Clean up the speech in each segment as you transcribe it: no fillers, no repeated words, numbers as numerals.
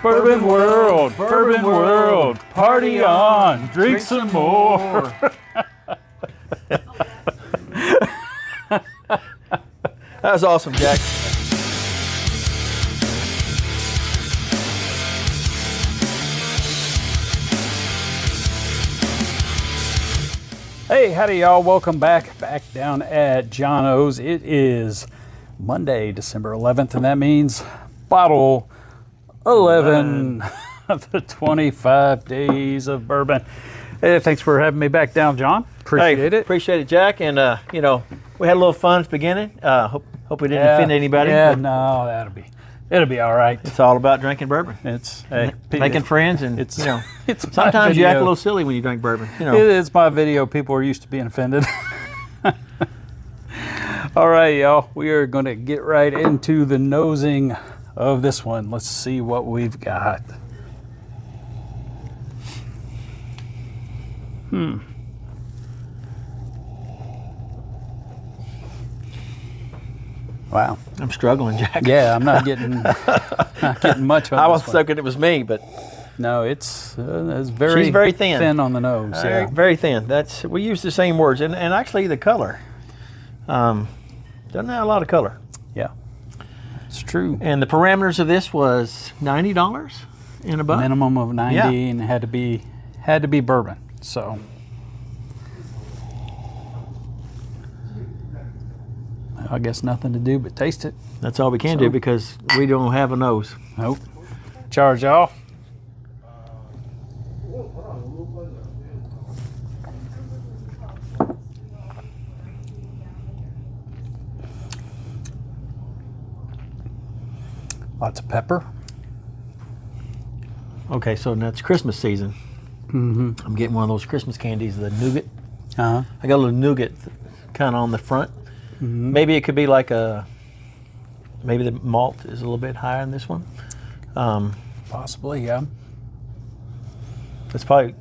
Bourbon World, Bourbon World, party on, drink some more. That was awesome, Jack. Hey, howdy y'all, welcome back down at John O's. It is Monday, December 11th, and that means bottle 11 of the 25 days of bourbon. Hey, thanks for having me back down, John. Appreciate it. Appreciate it, Jack. And, you know, we had a little fun at the beginning. Hope we didn't offend anybody. Yeah, no, it'll be all right. It's all about drinking bourbon. It's making friends, and it's, you know, it's sometimes you act a little silly when you drink bourbon. You know, it is my video. People are used to being offended. All right, y'all. We are going to get right into the nosing of this one. Let's see what we've got. Wow. I'm struggling, Jack. Yeah, I'm not getting much on I was this one. thinking it was me, but No, it's very, she's very thin on the nose. Yeah. Very thin. We use the same words, and actually the color doesn't have a lot of color. Yeah, it's true. And the parameters of this was $90 and above. Minimum of 90, Yeah. and had to be bourbon. So I guess nothing to do but taste it. That's all we can do because we don't have a nose. Nope. Charge y'all. Lots of pepper. Okay, so now it's Christmas season. Mm-hmm. I'm getting one of those Christmas candies, the nougat. Uh-huh. I got a little nougat kind of on the front. Mm-hmm. Maybe it could be like maybe the malt is a little bit higher in this one. Possibly, yeah. It's probably,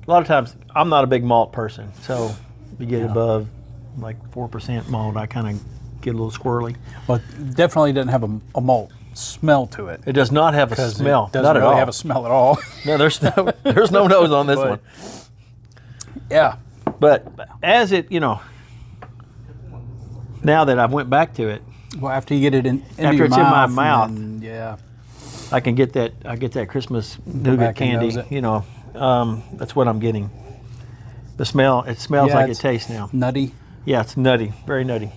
a lot of times, I'm not a big malt person, so if you get above like 4% malt, I kind of get a little squirrely. Well, it definitely doesn't have a malt smell to it. It does not have a smell. It doesn't not at really all. have a smell at all. No, there's no nose on this one. Yeah. But as it, you know, now that I've went back to it, Well, after you get it into after your it's mouth, in my mouth, then, yeah. I can get that. I get that Christmas nougat back and candy. nose it. You know, that's what I'm getting. The smell. It smells Yeah, like it it's tastes now. Nutty. Yeah, it's nutty. Very nutty.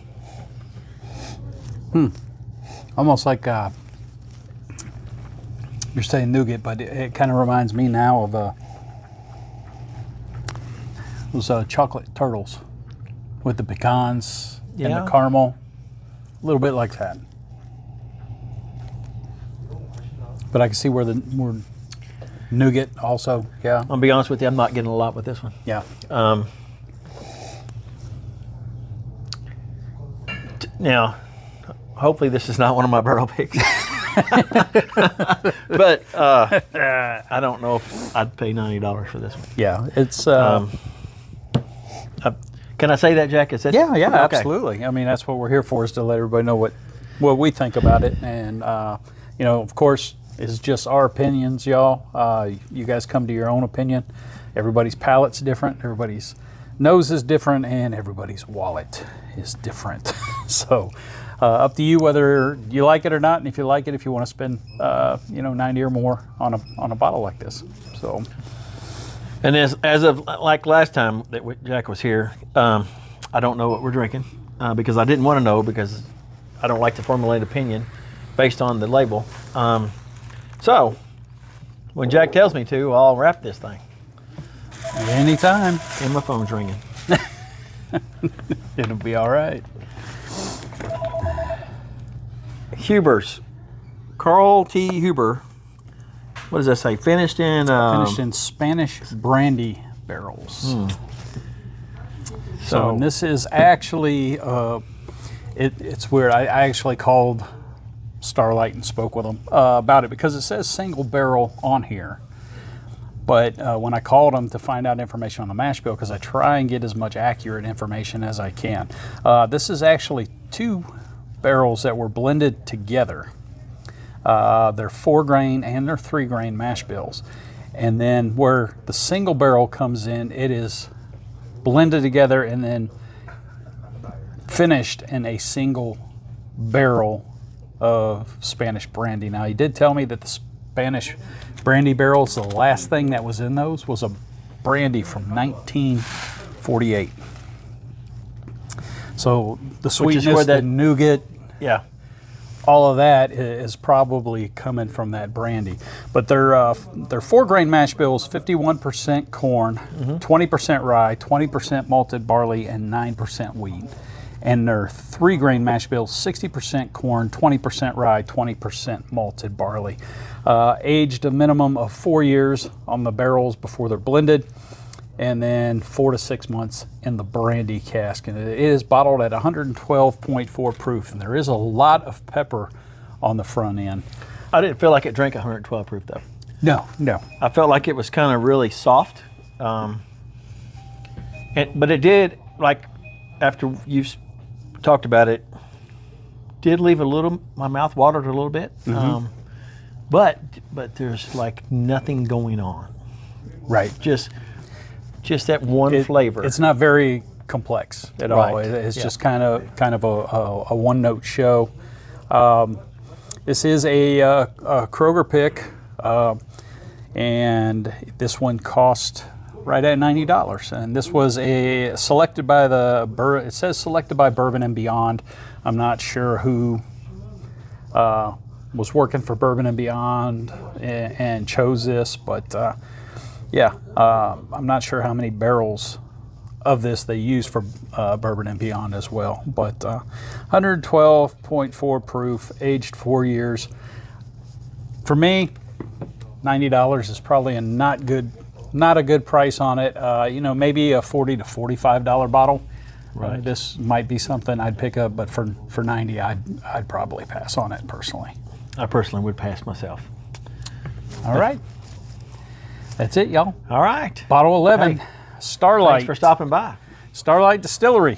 Almost like you're saying nougat, but it kind of reminds me now of those chocolate turtles with the pecans and Yeah. the caramel. A little bit like that. But I can see where the word nougat also, yeah. I'll be honest with you. I'm not getting a lot with this one. Yeah. Now, hopefully this is not one of my barrel picks. But I don't know if I'd pay $90 for this one. Yeah. It's Can I say that, Jack? Is that yeah, okay. absolutely. I mean, that's what we're here for, is to let everybody know what we think about it. And, you know, of course, it's just our opinions, y'all. You guys come to your own opinion. Everybody's palate's different. Everybody's nose is different. And everybody's wallet is different. So up to you whether you like it or not. And if you like it, if you want to spend, you know, 90 or more on a bottle like this. So... And as of like last time that Jack was here, I don't know what we're drinking because I didn't want to know because I don't like to formulate opinion based on the label. So when Jack tells me to, I'll wrap this thing. Anytime. And my phone's ringing. It'll be all right. Huber's. Carl T. Huber. What does that say? Finished in Spanish brandy barrels. So and this is actually, it's weird. I actually called Starlight and spoke with them about it because it says single barrel on here. But when I called them to find out information on the mash bill, because I try and get as much accurate information as I can, this is actually 2 barrels that were blended together. They're 4-grain and they're 3-grain mash bills. And then where the single barrel comes in, it is blended together and then finished in a single barrel of Spanish brandy. Now, he did tell me that the Spanish brandy barrels, the last thing that was in those was a brandy from 1948. So the sweetness, the nougat, yeah, all of that is probably coming from that brandy. But they're 4-grain mash bills, 51% corn, 20% rye, 20% malted barley, and 9% wheat. And they're 3-grain mash bills, 60% corn, 20% rye, 20% malted barley. Aged a minimum of 4 years on the barrels before they're blended, and then 4 to 6 months in the brandy cask. And it is bottled at 112.4 proof, and there is a lot of pepper on the front end. I didn't feel like it drank 112 proof though. No, no. I felt like it was kind of really soft. But it did, like, after you've talked about it, did leave my mouth watered a little bit. But there's like nothing going on. Right. Just that one flavor. It's not very complex at all. It's just kind of a one-note show. This is a Kroger pick, and this one cost right at $90. And this was selected by it says selected by Bourbon and Beyond. I'm not sure who was working for Bourbon and Beyond and chose this, but I'm not sure how many barrels of this they use for Bourbon and Beyond as well. But 112.4 proof, aged 4 years. For me, $90 is probably not a good price on it. Maybe a $40 to $45 bottle. Right. This might be something I'd pick up, but for $90, I'd probably pass on it personally. I personally would pass myself. All right. That's it, y'all. All right. Bottle 11, hey, Starlight. Thanks for stopping by. Starlight Distillery.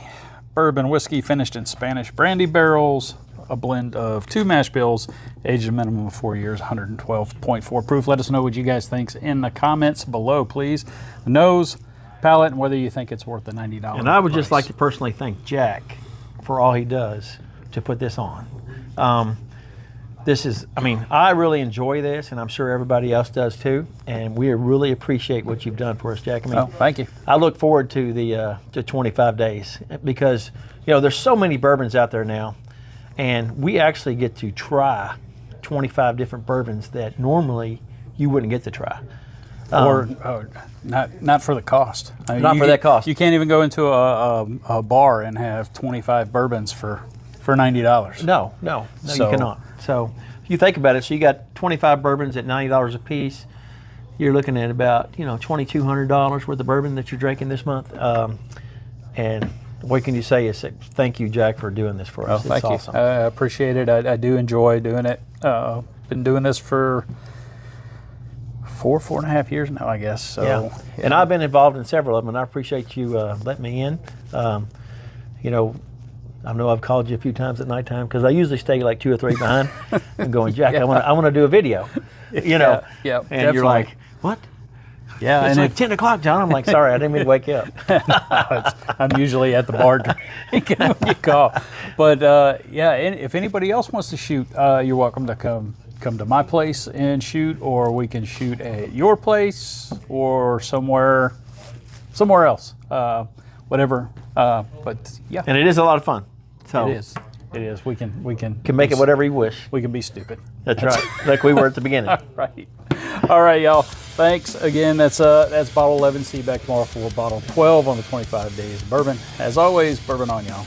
Bourbon whiskey finished in Spanish brandy barrels. A blend of 2 mash bills, aged a minimum of 4 years, 112.4 proof. Let us know what you guys think in the comments below, please. The nose, palate, and whether you think it's worth the $90. And I would just like to personally thank Jack for all he does to put this on. I really enjoy this, and I'm sure everybody else does too. And we really appreciate what you've done for us, Jack. Thank you. I look forward to the 25 days because there's so many bourbons out there now, and we actually get to try 25 different bourbons that normally you wouldn't get to try. Not for the cost. Not for that cost. You can't even go into a bar and have 25 bourbons for $90. No, you cannot. So if you think about it, so you got 25 bourbons at $90 a piece. You're looking at about $2,200 worth of bourbon that you're drinking this month. And what can you say is thank you, Jack, for doing this for us. Thank you. Awesome. I appreciate it. I do enjoy doing it. Been doing this for 4.5 years now, I guess. So, yeah. And I've been involved in several of them, and I appreciate you letting me in. I know I've called you a few times at nighttime because I usually stay like 2 or 3 behind and going, Jack, I want to do a video, Yeah, and definitely. You're like, what? Yeah, it's like 10 o'clock, John. I'm like, sorry, I didn't mean to wake you up. I'm usually at the bar drinking when you call. But and if anybody else wants to shoot, you're welcome to come to my place and shoot, or we can shoot at your place or somewhere else, whatever. But yeah, and it is a lot of fun. So it is. We can make it whatever you wish. We can be stupid. That's right, like we were at the beginning. All right, y'all. Thanks again. That's bottle 11. See you back tomorrow for bottle 12 on the 25 days of bourbon. As always, bourbon on y'all.